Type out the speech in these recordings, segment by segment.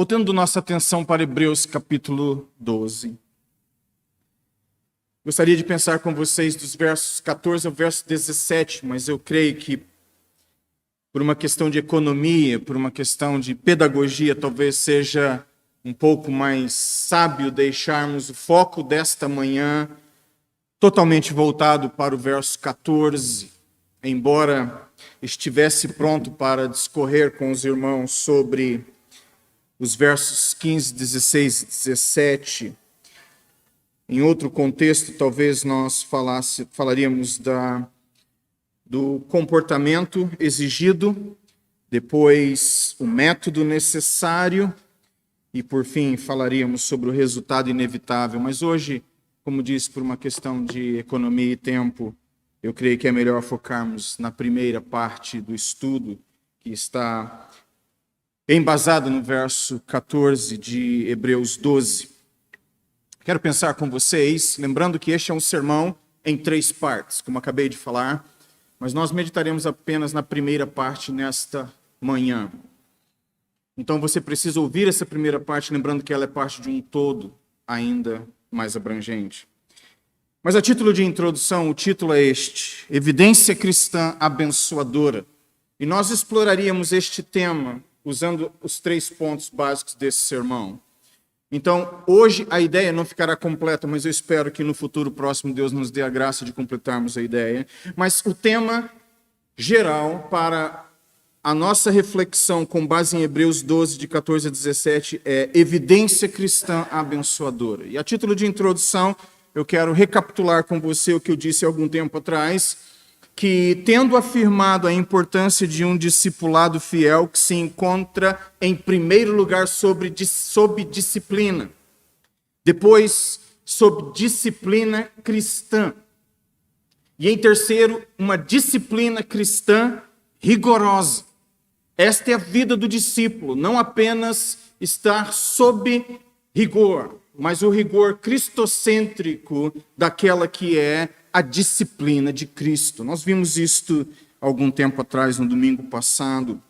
Voltando nossa atenção para Hebreus capítulo 12. Gostaria de pensar com vocês dos versos 14 ao verso 17, mas eu creio que por uma questão de economia, por uma questão de pedagogia, talvez seja um pouco mais sábio deixarmos o foco desta manhã totalmente voltado para o verso 14, embora estivesse pronto para discorrer com os irmãos sobre os versos 15, 16 e 17. Em outro contexto, talvez nós falaríamos do comportamento exigido, depois o método necessário e, por fim, falaríamos sobre o resultado inevitável. Mas hoje, como disse, por uma questão de economia e tempo, eu creio que é melhor focarmos na primeira parte do estudo, que está embasado no verso 14 de Hebreus 12. Quero pensar com vocês, lembrando que este é um sermão em 3 partes, como acabei de falar, mas nós meditaremos apenas na primeira parte nesta manhã. Então você precisa ouvir essa primeira parte, lembrando que ela é parte de um todo ainda mais abrangente. Mas a título de introdução, o título é este: Evidência Cristã Abençoadora. E nós exploraríamos este tema usando os 3 pontos básicos desse sermão. Então, hoje a ideia não ficará completa, mas eu espero que no futuro próximo Deus nos dê a graça de completarmos a ideia. Mas o tema geral para a nossa reflexão com base em Hebreus 12, de 14 a 17, é Evidência Cristã Abençoadora. E a título de introdução, eu quero recapitular com você o que eu disse há algum tempo atrás, que tendo afirmado a importância de um discipulado fiel que se encontra em primeiro lugar sob disciplina, depois sob disciplina cristã, e em terceiro, uma disciplina cristã rigorosa. Esta é a vida do discípulo, não apenas estar sob rigor, mas o rigor cristocêntrico daquela que é a disciplina de Cristo. Nós vimos isto algum tempo atrás, no domingo passado.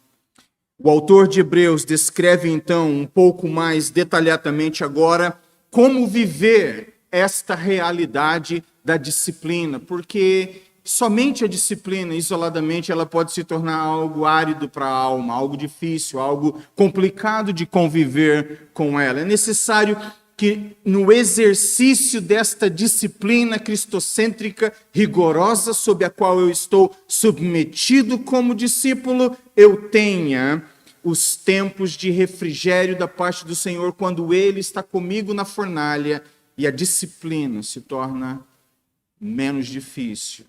O autor de Hebreus descreve então um pouco mais detalhadamente agora como viver esta realidade da disciplina, porque somente a disciplina, isoladamente, ela pode se tornar algo árido para a alma, algo difícil, algo complicado de conviver com ela. É necessário que no exercício desta disciplina cristocêntrica rigorosa, sob a qual eu estou submetido como discípulo, eu tenha os tempos de refrigério da parte do Senhor, quando Ele está comigo na fornalha e a disciplina se torna menos difícil.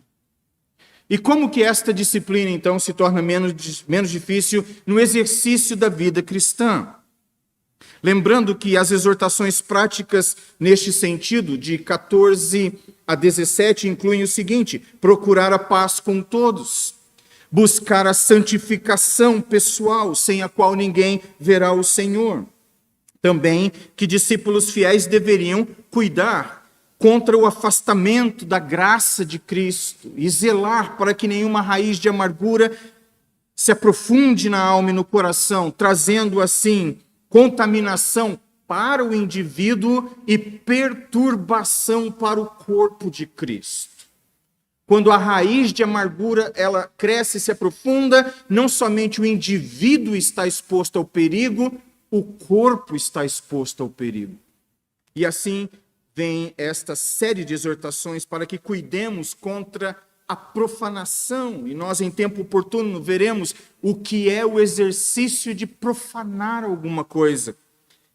E como que esta disciplina, então, se torna menos difícil no exercício da vida cristã? Lembrando que as exortações práticas neste sentido, de 14 a 17, incluem o seguinte: procurar a paz com todos, buscar a santificação pessoal, sem a qual ninguém verá o Senhor. Também que discípulos fiéis deveriam cuidar contra o afastamento da graça de Cristo e zelar para que nenhuma raiz de amargura se aprofunde na alma e no coração, trazendo assim contaminação para o indivíduo e perturbação para o corpo de Cristo. Quando a raiz de amargura ela cresce e se aprofunda, não somente o indivíduo está exposto ao perigo, o corpo está exposto ao perigo. E assim vem esta série de exortações para que cuidemos contra a profanação, e nós em tempo oportuno veremos o que é o exercício de profanar alguma coisa,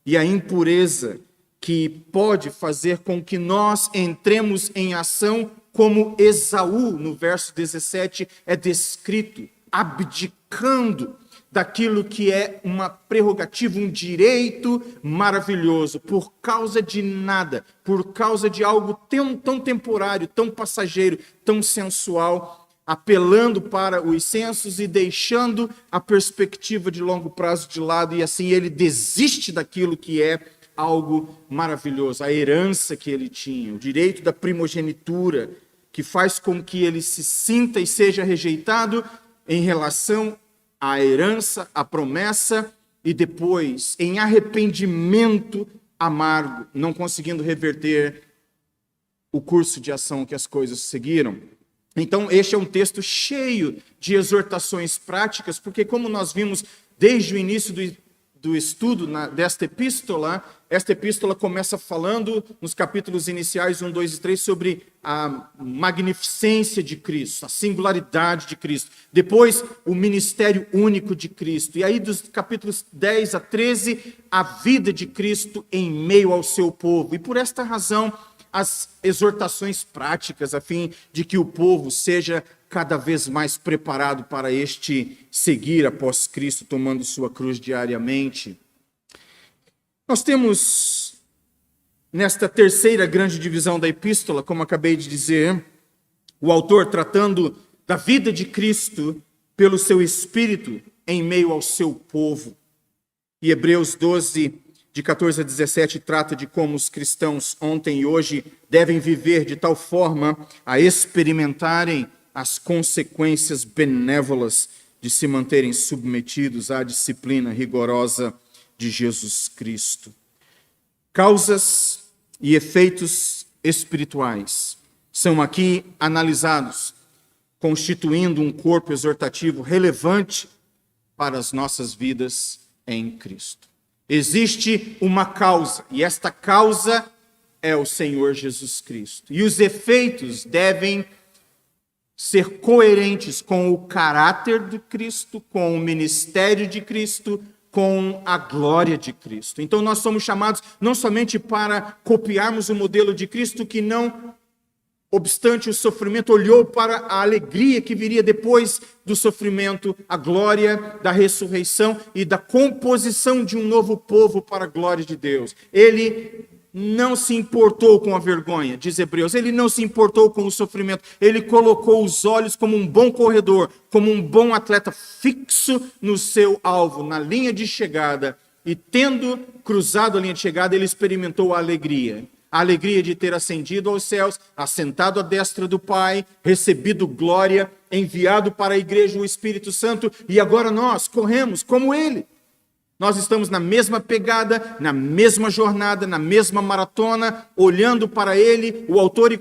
e a impureza que pode fazer com que nós entremos em ação como Esaú, no verso 17, é descrito, abdicando daquilo que é uma prerrogativa, um direito maravilhoso, por causa de nada, por causa de algo tão temporário, tão passageiro, tão sensual, apelando para os sensos e deixando a perspectiva de longo prazo de lado, e assim ele desiste daquilo que é algo maravilhoso, a herança que ele tinha, o direito da primogenitura, que faz com que ele se sinta e seja rejeitado em relação à herança, à promessa e depois em arrependimento amargo, não conseguindo reverter o curso de ação que as coisas seguiram. Então, este é um texto cheio de exortações práticas, porque como nós vimos desde o início do estudo desta epístola, esta epístola começa falando, nos capítulos iniciais 1, 2 e 3, sobre a magnificência de Cristo, a singularidade de Cristo. Depois, o ministério único de Cristo. E aí, dos capítulos 10 a 13, a vida de Cristo em meio ao seu povo. E por esta razão, as exortações práticas, a fim de que o povo seja cada vez mais preparado para seguir após Cristo, tomando sua cruz diariamente. Nós temos, nesta terceira grande divisão da epístola, como acabei de dizer, o autor tratando da vida de Cristo pelo seu Espírito em meio ao seu povo. E Hebreus 12, de 14 a 17, trata de como os cristãos ontem e hoje devem viver de tal forma a experimentarem as consequências benévolas de se manterem submetidos à disciplina rigorosa de Jesus Cristo. Causas e efeitos espirituais são aqui analisados, constituindo um corpo exortativo relevante para as nossas vidas em Cristo. Existe uma causa, e esta causa é o Senhor Jesus Cristo. E os efeitos devem ser coerentes com o caráter de Cristo, com o ministério de Cristo, com a glória de Cristo. Então nós somos chamados não somente para copiarmos o modelo de Cristo, que não obstante o sofrimento, olhou para a alegria que viria depois do sofrimento, a glória da ressurreição e da composição de um novo povo para a glória de Deus. Ele não se importou com a vergonha, diz Hebreus, ele não se importou com o sofrimento, ele colocou os olhos como um bom corredor, como um bom atleta fixo no seu alvo, na linha de chegada, e tendo cruzado a linha de chegada, ele experimentou a alegria de ter ascendido aos céus, assentado à destra do Pai, recebido glória, enviado para a igreja o Espírito Santo, e agora nós corremos como ele. Nós estamos na mesma pegada, na mesma jornada, na mesma maratona, olhando para ele, o autor e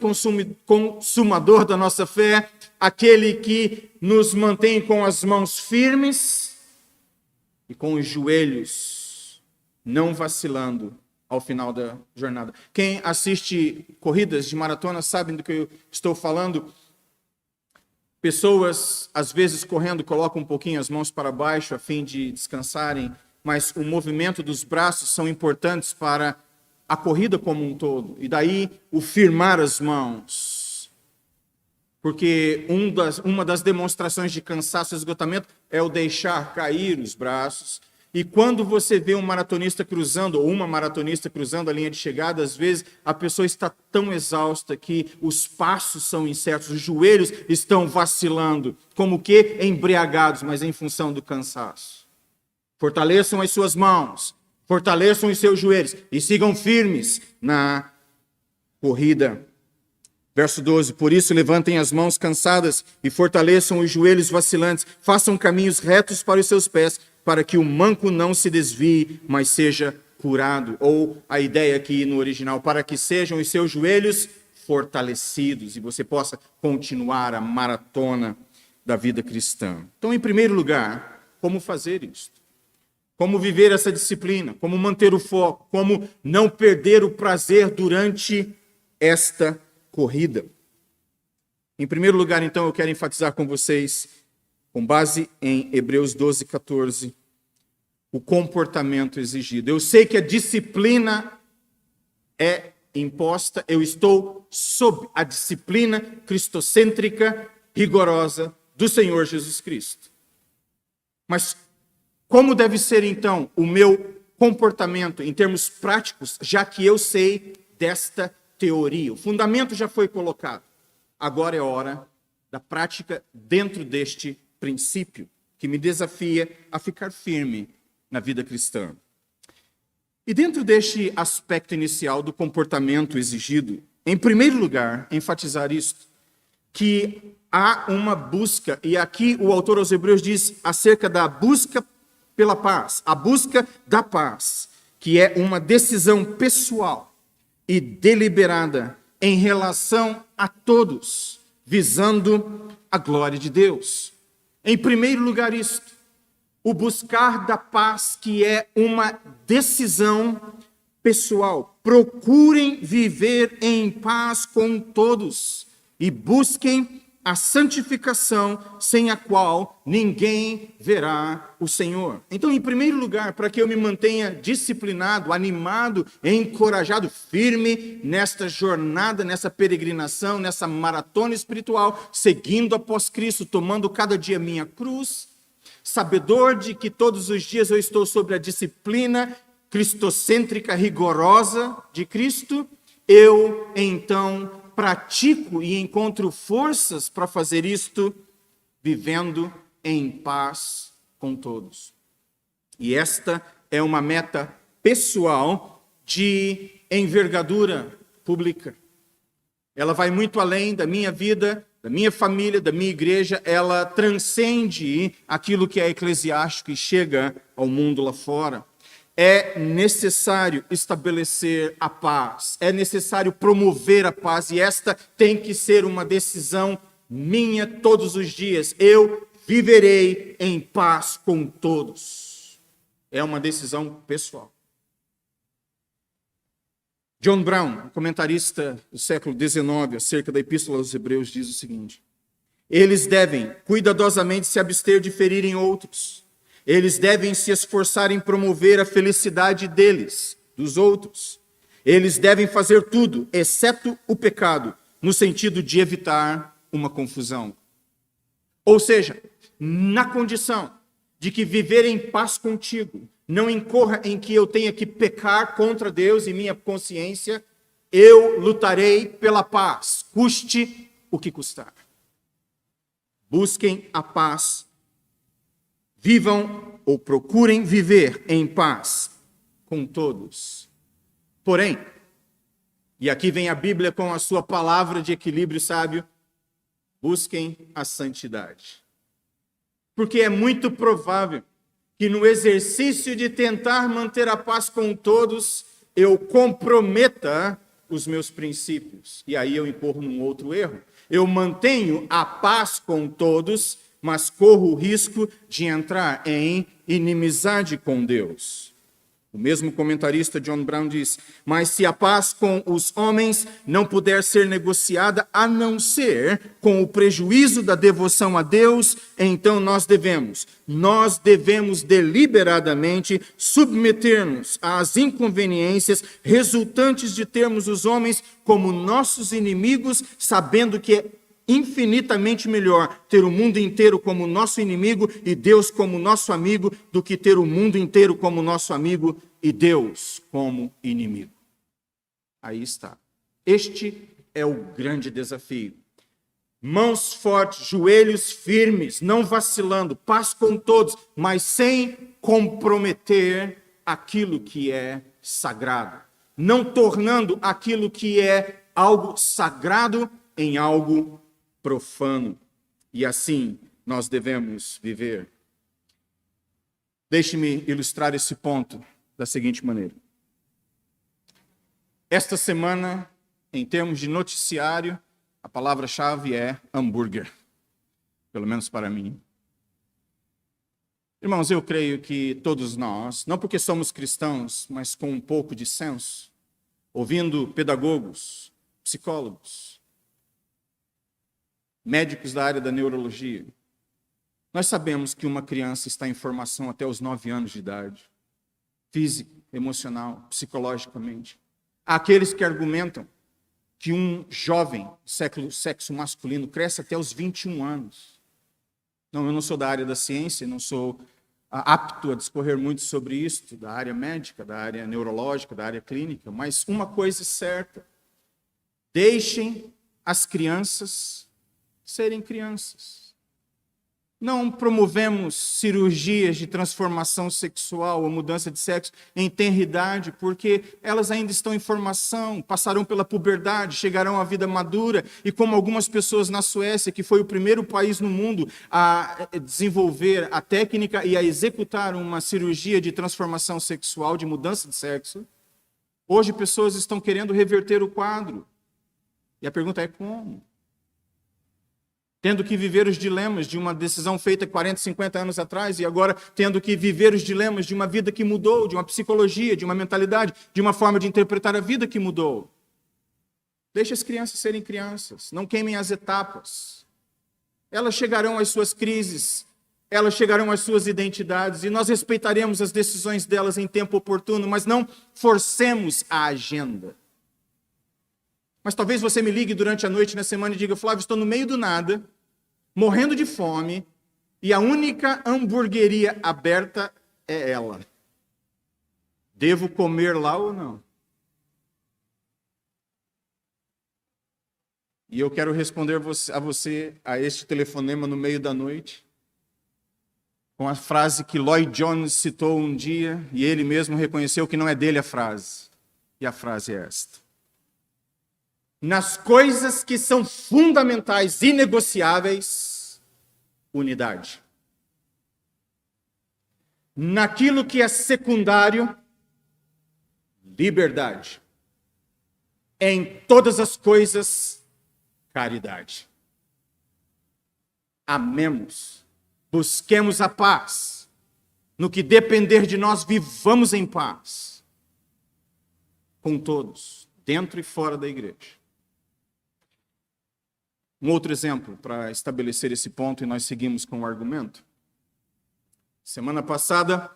consumador da nossa fé, aquele que nos mantém com as mãos firmes e com os joelhos não vacilando ao final da jornada. Quem assiste corridas de maratona sabe do que eu estou falando. Pessoas, às vezes, correndo, colocam um pouquinho as mãos para baixo a fim de descansarem, mas o movimento dos braços são importantes para a corrida como um todo. E daí o firmar as mãos. Porque uma das demonstrações de cansaço e esgotamento é o deixar cair os braços. E quando você vê um maratonista cruzando, ou uma maratonista cruzando a linha de chegada, às vezes a pessoa está tão exausta que os passos são incertos, os joelhos estão vacilando, como que embriagados, mas em função do cansaço. Fortaleçam as suas mãos, fortaleçam os seus joelhos e sigam firmes na corrida. Verso 12, por isso levantem as mãos cansadas e fortaleçam os joelhos vacilantes, façam caminhos retos para os seus pés, para que o manco não se desvie, mas seja curado. Ou a ideia aqui no original, para que sejam os seus joelhos fortalecidos e você possa continuar a maratona da vida cristã. Então, em primeiro lugar, como fazer isso? Como viver essa disciplina, como manter o foco, como não perder o prazer durante esta corrida. Em primeiro lugar, então, eu quero enfatizar com vocês, com base em Hebreus 12, 14, o comportamento exigido. Eu sei que a disciplina é imposta, eu estou sob a disciplina cristocêntrica, rigorosa do Senhor Jesus Cristo. Mas como deve ser, então, o meu comportamento em termos práticos, já que eu sei desta teoria? O fundamento já foi colocado. Agora é hora da prática dentro deste princípio, que me desafia a ficar firme na vida cristã. E dentro deste aspecto inicial do comportamento exigido, em primeiro lugar, enfatizar isto, que há uma busca, e aqui o autor aos Hebreus diz acerca da busca pela paz, a busca da paz, que é uma decisão pessoal e deliberada em relação a todos, visando a glória de Deus. Em primeiro lugar, isto, o buscar da paz, que é uma decisão pessoal. Procurem viver em paz com todos e busquem a santificação, sem a qual ninguém verá o Senhor. Então, em primeiro lugar, para que eu me mantenha disciplinado, animado, encorajado, firme nesta jornada, nessa peregrinação, nessa maratona espiritual, seguindo após Cristo, tomando cada dia minha cruz, sabedor de que todos os dias eu estou sobre a disciplina cristocêntrica rigorosa de Cristo, eu então pratico e encontro forças para fazer isto, vivendo em paz com todos. E esta é uma meta pessoal de envergadura pública. Ela vai muito além da minha vida, da minha família, da minha igreja, ela transcende aquilo que é eclesiástico e chega ao mundo lá fora. É necessário estabelecer a paz, é necessário promover a paz, e esta tem que ser uma decisão minha todos os dias. Eu viverei em paz com todos. É uma decisão pessoal. John Brown, comentarista do século XIX, acerca da Epístola aos Hebreus, diz o seguinte: eles devem cuidadosamente se abster de ferirem outros. Eles devem se esforçar em promover a felicidade deles, dos outros. Eles devem fazer tudo, exceto o pecado, no sentido de evitar uma confusão. Ou seja, na condição de que viver em paz contigo não incorra em que eu tenha que pecar contra Deus e minha consciência, eu lutarei pela paz, custe o que custar. Busquem a paz. Vivam ou procurem viver em paz com todos. Porém, e aqui vem a Bíblia com a sua palavra de equilíbrio sábio, busquem a santidade. Porque é muito provável que no exercício de tentar manter a paz com todos, eu comprometa os meus princípios. E aí eu incorro num outro erro. Eu mantenho a paz com todos, mas corro o risco de entrar em inimizade com Deus. O mesmo comentarista John Brown diz: mas se a paz com os homens não puder ser negociada a não ser com o prejuízo da devoção a Deus, então nós devemos deliberadamente submeter-nos às inconveniências resultantes de termos os homens como nossos inimigos, sabendo que é infinitamente melhor ter o mundo inteiro como nosso inimigo e Deus como nosso amigo do que ter o mundo inteiro como nosso amigo e Deus como inimigo. Aí está. Este é o grande desafio. Mãos fortes, joelhos firmes, não vacilando, paz com todos, mas sem comprometer aquilo que é sagrado. Não tornando aquilo que é algo sagrado em algo profano. E assim nós devemos viver. Deixe-me ilustrar esse ponto da seguinte maneira. Esta semana, em termos de noticiário, a palavra-chave é hambúrguer. Pelo menos para mim. Irmãos, eu creio que todos nós, não porque somos cristãos, mas com um pouco de senso, ouvindo pedagogos, psicólogos, médicos da área da neurologia, nós sabemos que uma criança está em formação até os 9 anos de idade, física, emocional, psicologicamente. Há aqueles que argumentam que um jovem, sexo masculino, cresce até os 21 anos. Não, eu não sou da área da ciência, não sou apto a discorrer muito sobre isso, da área médica, da área neurológica, da área clínica, mas uma coisa é certa: deixem as crianças serem crianças. Não promovemos cirurgias de transformação sexual ou mudança de sexo em tenra idade, porque elas ainda estão em formação, passarão pela puberdade, chegarão à vida madura, e como algumas pessoas na Suécia, que foi o primeiro país no mundo a desenvolver a técnica e a executar uma cirurgia de transformação sexual, de mudança de sexo, hoje pessoas estão querendo reverter o quadro. E a pergunta é como? Tendo que viver os dilemas de uma decisão feita 40, 50 anos atrás, e agora tendo que viver os dilemas de uma vida que mudou, de uma psicologia, de uma mentalidade, de uma forma de interpretar a vida que mudou. Deixe as crianças serem crianças, não queimem as etapas. Elas chegarão às suas crises, elas chegarão às suas identidades, e nós respeitaremos as decisões delas em tempo oportuno, mas não forcemos a agenda. Mas talvez você me ligue durante a noite na semana e diga: Flávio, estou no meio do nada, morrendo de fome, e a única hamburgueria aberta é ela. Devo comer lá ou não? E eu quero responder a você a este telefonema no meio da noite, com a frase que Lloyd Jones citou um dia, e ele mesmo reconheceu que não é dele a frase. E a frase é esta: nas coisas que são fundamentais, inegociáveis, unidade. Naquilo que é secundário, liberdade. Em todas as coisas, caridade. Amemos, busquemos a paz. No que depender de nós, vivamos em paz. Com todos, dentro e fora da igreja. Um outro exemplo para estabelecer esse ponto, e nós seguimos com o argumento. Semana passada,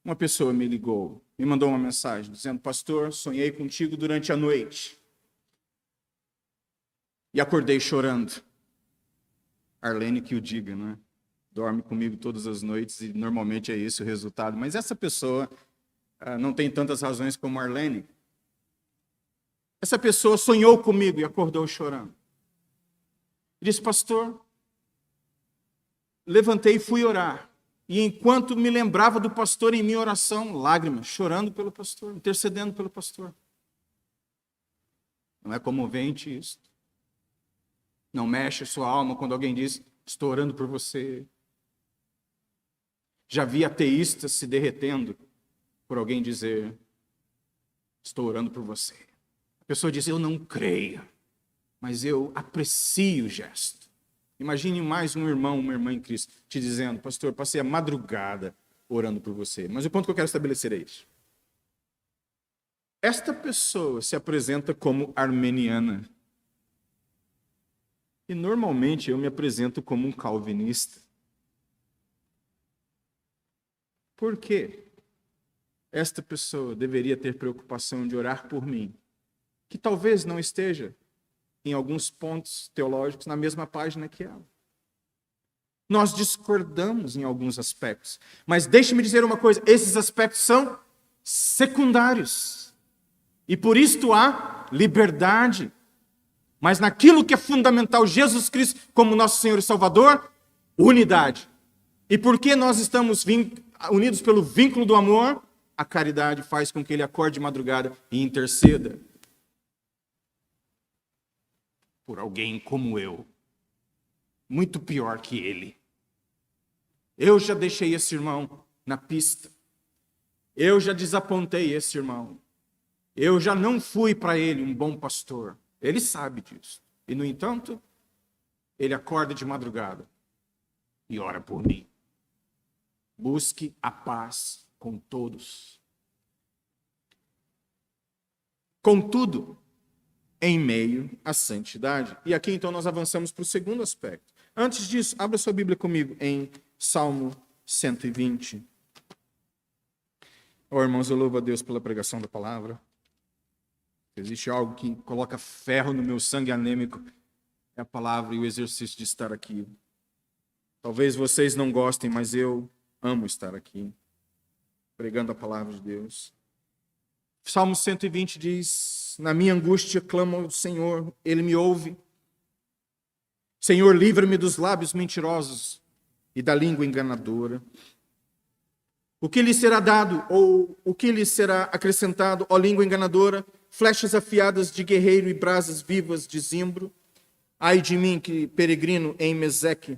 uma pessoa me ligou, me mandou uma mensagem dizendo: pastor, sonhei contigo durante a noite e acordei chorando. Arlene que o diga, não é? Dorme comigo todas as noites e normalmente é esse o resultado. Mas essa pessoa não tem tantas razões como Arlene. Essa pessoa sonhou comigo e acordou chorando. Disse: pastor, levantei e fui orar. E enquanto me lembrava do pastor em minha oração, lágrimas, chorando pelo pastor, intercedendo pelo pastor. Não é comovente isso? Não mexe a sua alma quando alguém diz: estou orando por você? Já vi ateístas se derretendo por alguém dizer: estou orando por você. A pessoa diz: eu não creio, mas eu aprecio o gesto. Imagine mais um irmão, uma irmã em Cristo, te dizendo: pastor, passei a madrugada orando por você. Mas o ponto que eu quero estabelecer é isso. Esta pessoa se apresenta como armeniana. E normalmente eu me apresento como um calvinista. Por quê? Esta pessoa deveria ter preocupação de orar por mim, que talvez não esteja, em alguns pontos teológicos, na mesma página que ela. Nós discordamos em alguns aspectos, mas deixe-me dizer uma coisa: esses aspectos são secundários. E por isto há liberdade. Mas naquilo que é fundamental, Jesus Cristo como nosso Senhor e Salvador, unidade. E porque nós estamos unidos pelo vínculo do amor, a caridade faz com que ele acorde de madrugada e interceda por alguém como eu, muito pior que ele. Eu já deixei esse irmão na pista. Eu já desapontei esse irmão. Eu já não fui para ele um bom pastor. Ele sabe disso. E, no entanto, ele acorda de madrugada e ora por mim. Busque a paz com todos. Contudo, em meio à santidade. E aqui, então, nós avançamos para o segundo aspecto. Antes disso, abra sua Bíblia comigo em Salmo 120. Oh, irmãos, eu louvo a Deus pela pregação da palavra. Existe algo que coloca ferro no meu sangue anêmico, é a palavra e o exercício de estar aqui. Talvez vocês não gostem, mas eu amo estar aqui, pregando a palavra de Deus. Salmo 120 diz: na minha angústia clamo ao Senhor, Ele me ouve. Senhor, livra-me dos lábios mentirosos e da língua enganadora. O que lhe será dado, ou o que lhe será acrescentado, ó língua enganadora? Flechas afiadas de guerreiro e brasas vivas de zimbro. Ai de mim, que peregrino em Meseque,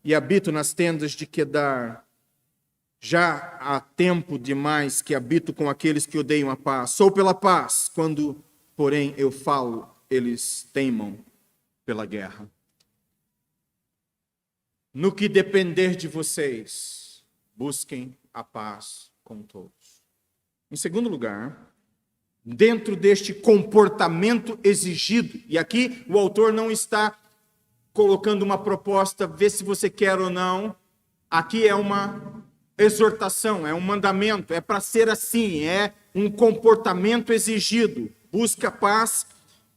e habito nas tendas de Quedar. Já há tempo demais que habito com aqueles que odeiam a paz. Sou pela paz, quando, porém, eu falo, eles teimam pela guerra. No que depender de vocês, busquem a paz com todos. Em segundo lugar, dentro deste comportamento exigido, e aqui o autor não está colocando uma proposta, vê se você quer ou não, aqui é uma exortação, é um mandamento, é para ser assim, é um comportamento exigido. Busca a paz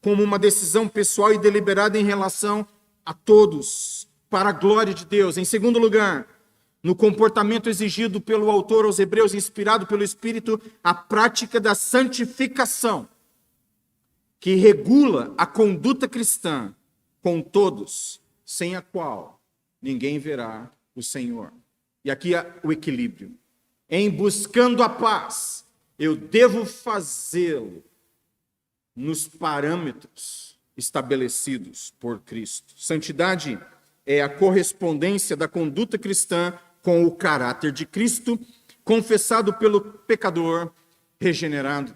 como uma decisão pessoal e deliberada em relação a todos, para a glória de Deus. Em segundo lugar, no comportamento exigido pelo autor aos Hebreus, inspirado pelo Espírito, a prática da santificação, que regula a conduta cristã com todos, sem a qual ninguém verá o Senhor. E aqui há o equilíbrio. Em buscando a paz, eu devo fazê-lo nos parâmetros estabelecidos por Cristo. Santidade é a correspondência da conduta cristã com o caráter de Cristo, confessado pelo pecador regenerado.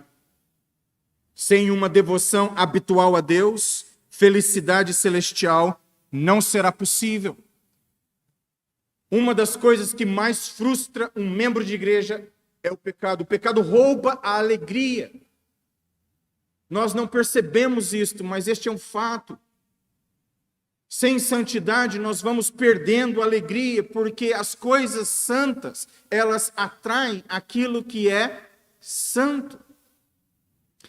Sem uma devoção habitual a Deus, felicidade celestial não será possível. Uma das coisas que mais frustra um membro de igreja é o pecado. O pecado rouba a alegria. Nós não percebemos isto, mas este é um fato. Sem santidade, nós vamos perdendo a alegria, porque as coisas santas, elas atraem aquilo que é santo.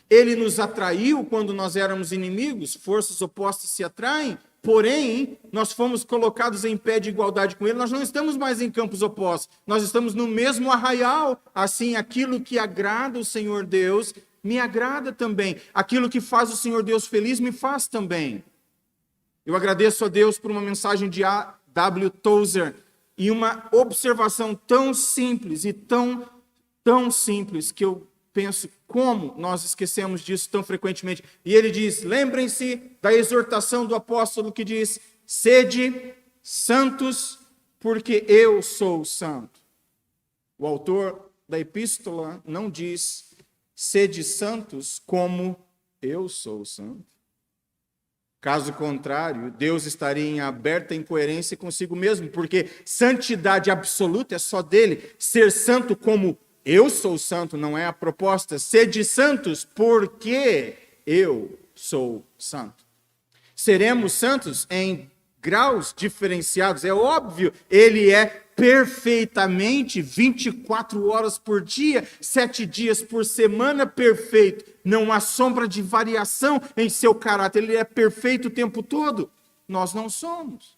Ele nos atraiu quando nós éramos inimigos, forças opostas se atraem, porém, nós fomos colocados em pé de igualdade com ele, nós não estamos mais em campos opostos, nós estamos no mesmo arraial. Assim, aquilo que agrada o Senhor Deus, me agrada também. Aquilo que faz o Senhor Deus feliz, me faz também. Eu agradeço a Deus por uma mensagem de A.W. Tozer e uma observação tão simples e tão simples que eu penso como nós esquecemos disso tão frequentemente. E ele diz, lembrem-se da exortação do apóstolo que diz, sede santos porque eu sou santo. O autor da epístola não diz, sede santos como eu sou santo. Caso contrário, Deus estaria em aberta incoerência consigo mesmo, porque santidade absoluta é só dele. Ser santo como eu sou santo não é a proposta. Sede santos porque eu sou santo. Seremos santos em graus diferenciados. É óbvio, ele é perfeitamente 24 horas por dia, 7 dias por semana, perfeito. Não há sombra de variação em seu caráter. Ele é perfeito o tempo todo. Nós não somos.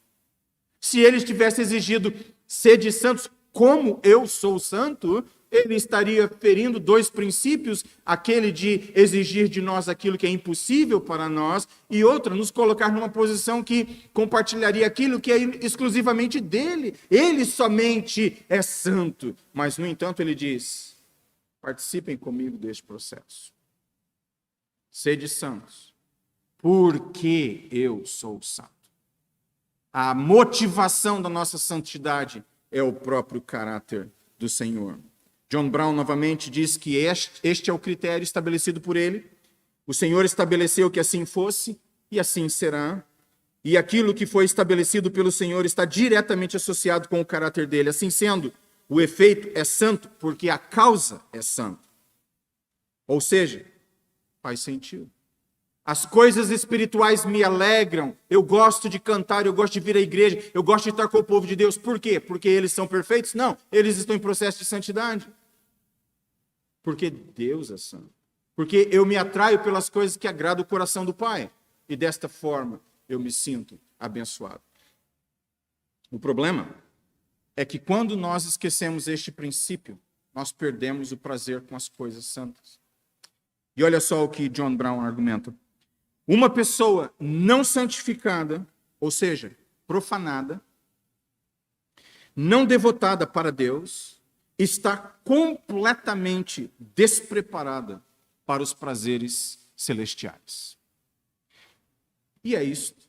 Se ele tivesse exigido sede santos como eu sou santo, ele estaria ferindo 2 princípios, aquele de exigir de nós aquilo que é impossível para nós, e outro, nos colocar numa posição que compartilharia aquilo que é exclusivamente dele. Ele somente é santo. Mas, no entanto, ele diz, participem comigo deste processo. Sede santos, porque eu sou santo. A motivação da nossa santidade é o próprio caráter do Senhor. John Brown novamente diz que este é o critério estabelecido por ele. O Senhor estabeleceu que assim fosse e assim será. E aquilo que foi estabelecido pelo Senhor está diretamente associado com o caráter dele. Assim sendo, o efeito é santo porque a causa é santa. Ou seja, faz sentido. As coisas espirituais me alegram. Eu gosto de cantar, eu gosto de vir à igreja, eu gosto de estar com o povo de Deus. Por quê? Porque eles são perfeitos? Não, eles estão em processo de santidade. Porque Deus é santo. Porque eu me atraio pelas coisas que agradam o coração do Pai. E desta forma eu me sinto abençoado. O problema é que quando nós esquecemos este princípio, nós perdemos o prazer com as coisas santas. E olha só o que John Brown argumenta. Uma pessoa não santificada, ou seja, profanada, não devotada para Deus, está completamente despreparada para os prazeres celestiais. E é isto.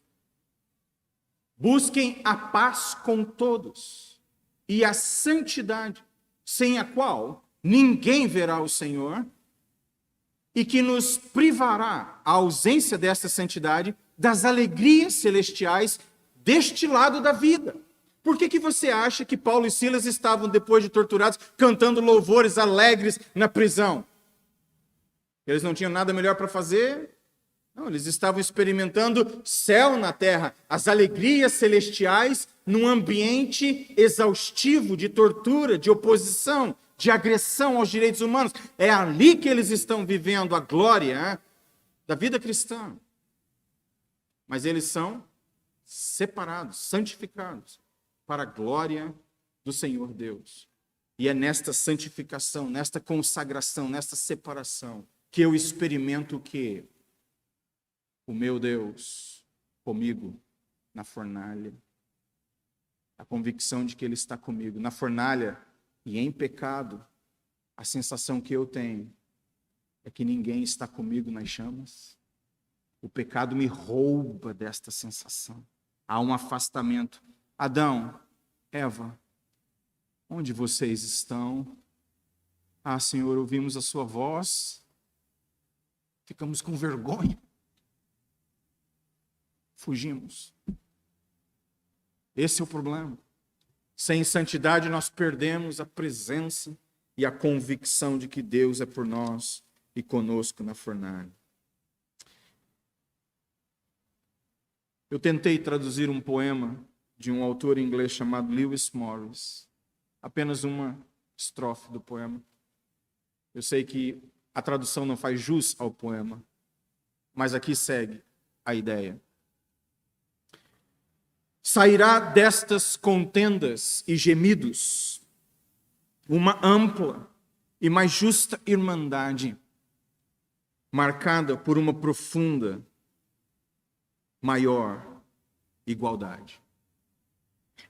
Busquem a paz com todos e a santidade, sem a qual ninguém verá o Senhor, e que nos privará, a ausência dessa santidade, das alegrias celestiais deste lado da vida. Por que você acha que Paulo e Silas estavam, depois de torturados, cantando louvores alegres na prisão? Eles não tinham nada melhor para fazer? Não, eles estavam experimentando céu na terra, as alegrias celestiais num ambiente exaustivo de tortura, de oposição, de agressão aos direitos humanos. É ali que eles estão vivendo a glória da vida cristã. Mas eles são separados, santificados para a glória do Senhor Deus. E é nesta santificação, nesta consagração, nesta separação que eu experimento o quê? O meu Deus comigo na fornalha. A convicção de que Ele está comigo na fornalha e em pecado. A sensação que eu tenho é que ninguém está comigo nas chamas. O pecado me rouba desta sensação. Há um afastamento. Adão, Eva, onde vocês estão? Ah, Senhor, ouvimos a sua voz. Ficamos com vergonha. Fugimos. Esse é o problema. Sem santidade nós perdemos a presença e a convicção de que Deus é por nós e conosco na fornalha. Eu tentei traduzir um poema de um autor inglês chamado Lewis Morris. Apenas uma estrofe do poema. Eu sei que a tradução não faz jus ao poema, mas aqui segue a ideia. Sairá destas contendas e gemidos uma ampla e mais justa irmandade, marcada por uma profunda, maior igualdade.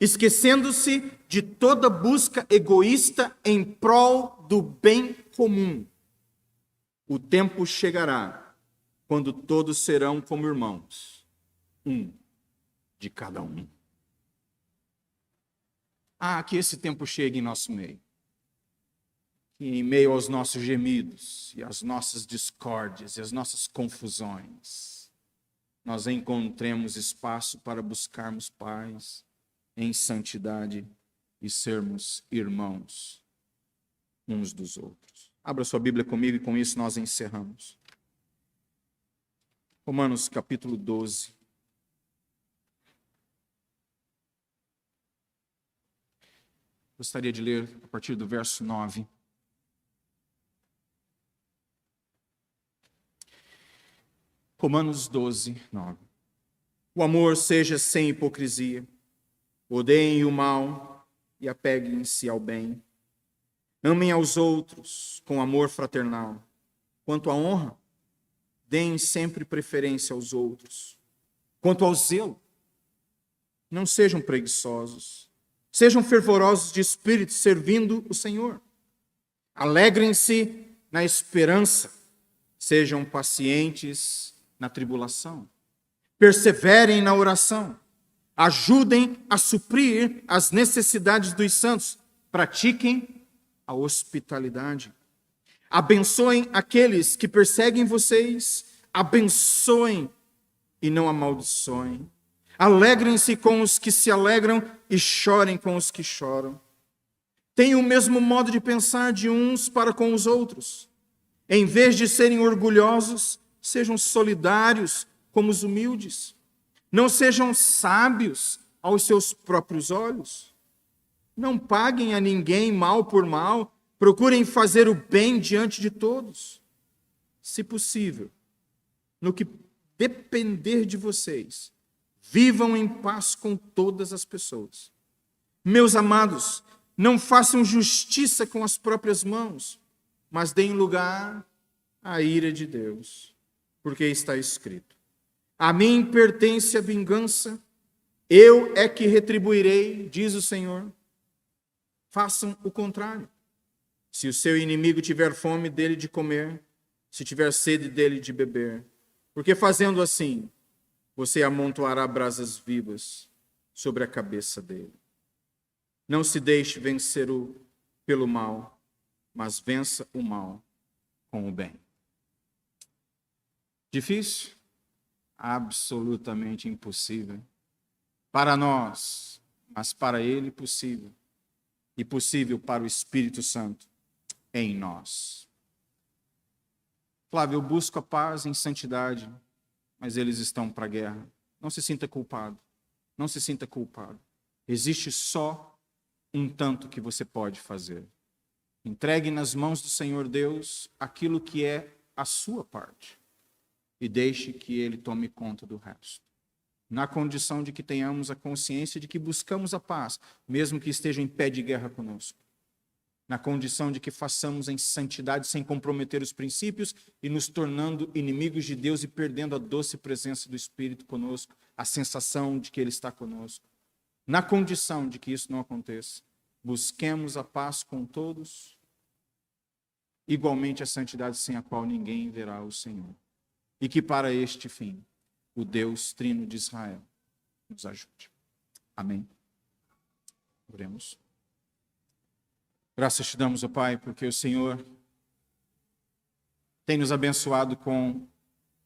Esquecendo-se de toda busca egoísta em prol do bem comum, o tempo chegará quando todos serão como irmãos, um de cada um. Que esse tempo chegue em nosso meio. Que em meio aos nossos gemidos e às nossas discórdias e às nossas confusões, nós encontremos espaço para buscarmos paz em santidade e sermos irmãos uns dos outros. Abra sua Bíblia comigo e com isso nós encerramos. Romanos capítulo 12. Gostaria de ler a partir do verso 9. Romanos 12, 9. O amor seja sem hipocrisia. Odeiem o mal e apeguem-se ao bem. Amem aos outros com amor fraternal. Quanto à honra, deem sempre preferência aos outros. Quanto ao zelo, não sejam preguiçosos. Sejam fervorosos de espírito, servindo o Senhor. Alegrem-se na esperança. Sejam pacientes na tribulação. Perseverem na oração. Ajudem a suprir as necessidades dos santos. Pratiquem a hospitalidade. Abençoem aqueles que perseguem vocês. Abençoem e não amaldiçoem. Alegrem-se com os que se alegram e chorem com os que choram. Tenham o mesmo modo de pensar de uns para com os outros. Em vez de serem orgulhosos, sejam solidários como os humildes. Não sejam sábios aos seus próprios olhos. Não paguem a ninguém mal por mal. Procurem fazer o bem diante de todos. Se possível, no que depender de vocês, vivam em paz com todas as pessoas. Meus amados, não façam justiça com as próprias mãos, mas deem lugar à ira de Deus, porque está escrito: A mim pertence a vingança, eu é que retribuirei, diz o Senhor. Façam o contrário. Se o seu inimigo tiver fome, dele de comer, se tiver sede, dele de beber. Porque fazendo assim, você amontoará brasas vivas sobre a cabeça dele. Não se deixe vencer pelo mal, mas vença o mal com o bem. Difícil? Absolutamente impossível. Para nós, mas para ele possível. E possível para o Espírito Santo em nós. Flávio, eu busco a paz em santidade, mas eles estão para a guerra. Não se sinta culpado. Não se sinta culpado. Existe só um tanto que você pode fazer. Entregue nas mãos do Senhor Deus aquilo que é a sua parte. E deixe que Ele tome conta do resto. Na condição de que tenhamos a consciência de que buscamos a paz, mesmo que esteja em pé de guerra conosco. Na condição de que façamos em santidade sem comprometer os princípios e nos tornando inimigos de Deus e perdendo a doce presença do Espírito conosco, a sensação de que Ele está conosco. Na condição de que isso não aconteça, busquemos a paz com todos, igualmente a santidade sem a qual ninguém verá o Senhor. E que para este fim, o Deus Trino de Israel nos ajude. Amém. Oremos. Graças te damos, ó Pai, porque o Senhor tem nos abençoado com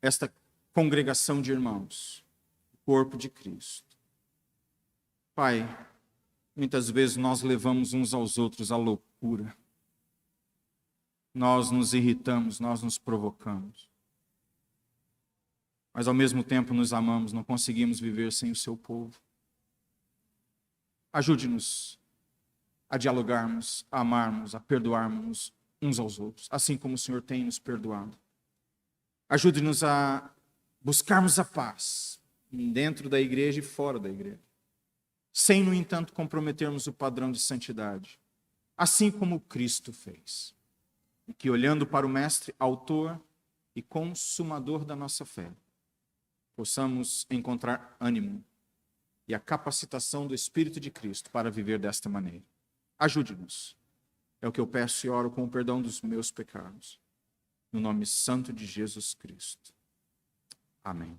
esta congregação de irmãos, o corpo de Cristo. Pai, muitas vezes nós levamos uns aos outros à loucura. Nós nos irritamos, nós nos provocamos. Mas ao mesmo tempo nos amamos, não conseguimos viver sem o seu povo. Ajude-nos a dialogarmos, a amarmos, a perdoarmos uns aos outros, assim como o Senhor tem nos perdoado. Ajude-nos a buscarmos a paz, dentro da igreja e fora da igreja, sem, no entanto, comprometermos o padrão de santidade, assim como Cristo fez. E que, olhando para o Mestre, autor e consumador da nossa fé, possamos encontrar ânimo e a capacitação do Espírito de Cristo para viver desta maneira. Ajude-nos. É o que eu peço e oro com o perdão dos meus pecados. No nome santo de Jesus Cristo. Amém.